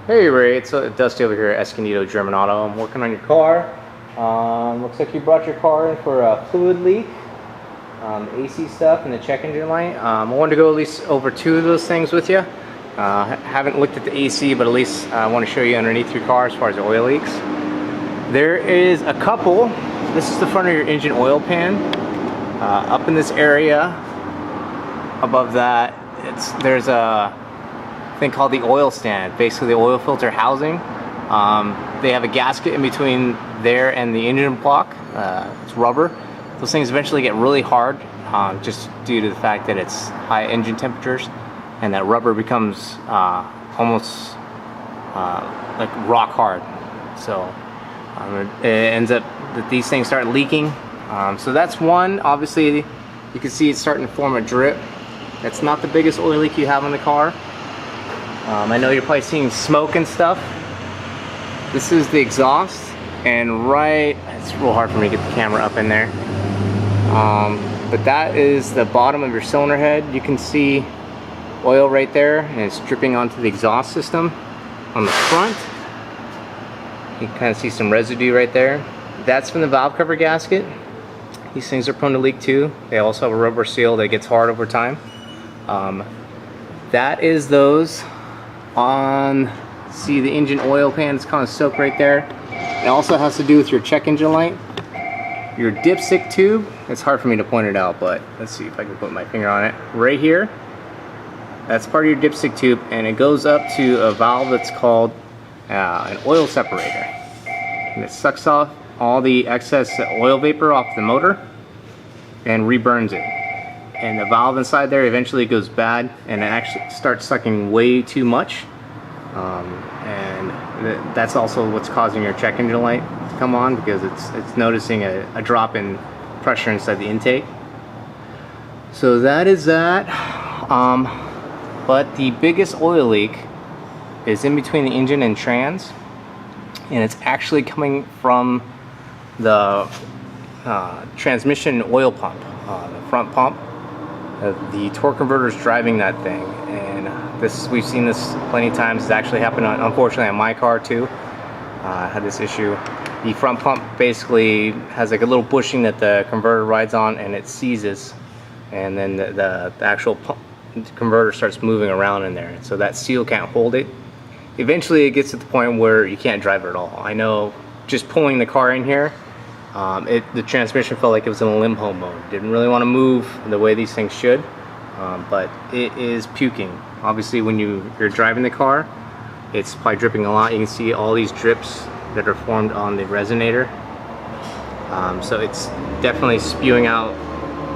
Hey Ray, it's Dusty over here at Escondido German Auto. I'm working on your car. Looks like you brought your car in for a fluid leak, AC stuff, and the check engine light. I wanted to go at least over two of those things with you. Haven't looked at the AC, but at least I want to show you underneath your car as far as oil leaks. There is a couple. This is the front of your engine oil pan. Up in this area, above that, there's a thing called the oil stand, basically the oil filter housing. They have a gasket in between there and the engine block. It's rubber. Those things eventually get really hard, just due to the fact that it's high engine temperatures, and that rubber becomes almost like rock hard. So it ends up that these things start leaking. So that's one. Obviously, you can see it's starting to form a drip. That's not the biggest oil leak you have on the car. I know you're probably seeing smoke and stuff. This is the exhaust, and it's real hard for me to get the camera up in there. But that is the bottom of your cylinder head. You can see oil right there, and it's dripping onto the exhaust system on the front. You can kind of see some residue right there. That's from the valve cover gasket. These things are prone to leak too. They also have a rubber seal that gets hard over time. That is those. See the engine oil pan is kind of soaked right there. It also has to do with your check engine light. Your dipstick tube, it's hard for me to point it out, but let's see if I can put my finger on it. Right here, that's part of your dipstick tube, and it goes up to a valve that's called an oil separator. And it sucks off all the excess oil vapor off the motor and reburns it. And the valve inside there eventually goes bad, and it actually starts sucking way too much. And that's also what's causing your check engine light to come on, because it's noticing a drop in pressure inside the intake. So that is that. But the biggest oil leak is in between the engine and trans, and it's actually coming from the transmission oil pump, the front pump. The torque converter is driving that thing, and we've seen this plenty of times. It's actually happened unfortunately on my car too. I had this issue. The front pump basically has like a little bushing that the converter rides on, and it seizes, and then the actual converter starts moving around in there, so that seal can't hold it. Eventually it gets to the point where you can't drive it at all. I know, just pulling the car in here, the transmission felt like it was in a limbo mode. Didn't really want to move the way these things should, but it is puking. Obviously, when you're driving the car, it's probably dripping a lot. You can see all these drips that are formed on the resonator. So it's definitely spewing out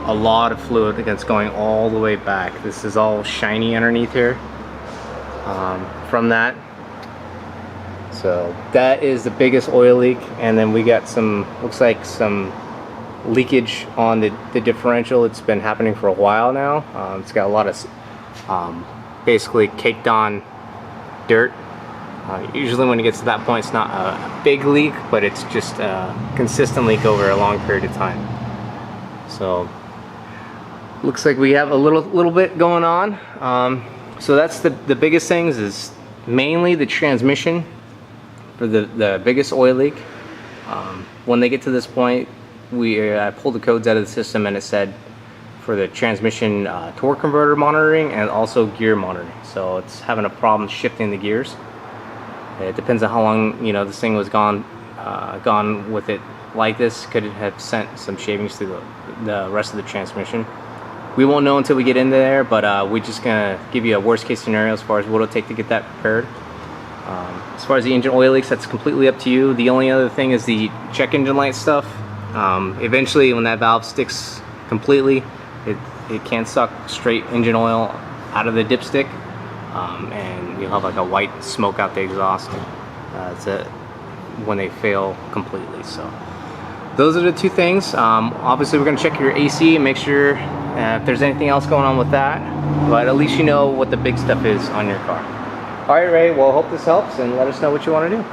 a lot of fluid that's going all the way back. This is all shiny underneath here from that. So that is the biggest oil leak, and then we got looks like some leakage on the differential. It's been happening for a while now. It's got a lot of basically caked on dirt. Usually when it gets to that point, it's not a big leak, but it's just a consistent leak over a long period of time. So looks like we have a little bit going on. So that's the biggest things, is mainly the transmission for the biggest oil leak. When they get to this point, I pulled the codes out of the system, and it said for the transmission torque converter monitoring and also gear monitoring. So it's having a problem shifting the gears. It depends on how long this thing was gone with it like this. Could it have sent some shavings through the rest of the transmission? We won't know until we get into there, but we're just gonna give you a worst case scenario as far as what it'll take to get that repaired. As far as the engine oil leaks, that's completely up to you. The only other thing is the check engine light stuff. Eventually, when that valve sticks completely, it can suck straight engine oil out of the dipstick, and you'll have like a white smoke out the exhaust. That's it when they fail completely. So those are the two things. Obviously, we're going to check your AC and make sure if there's anything else going on with that, but at least you know what the big stuff is on your car. Alright Ray, well, hope this helps, and let us know what you want to do.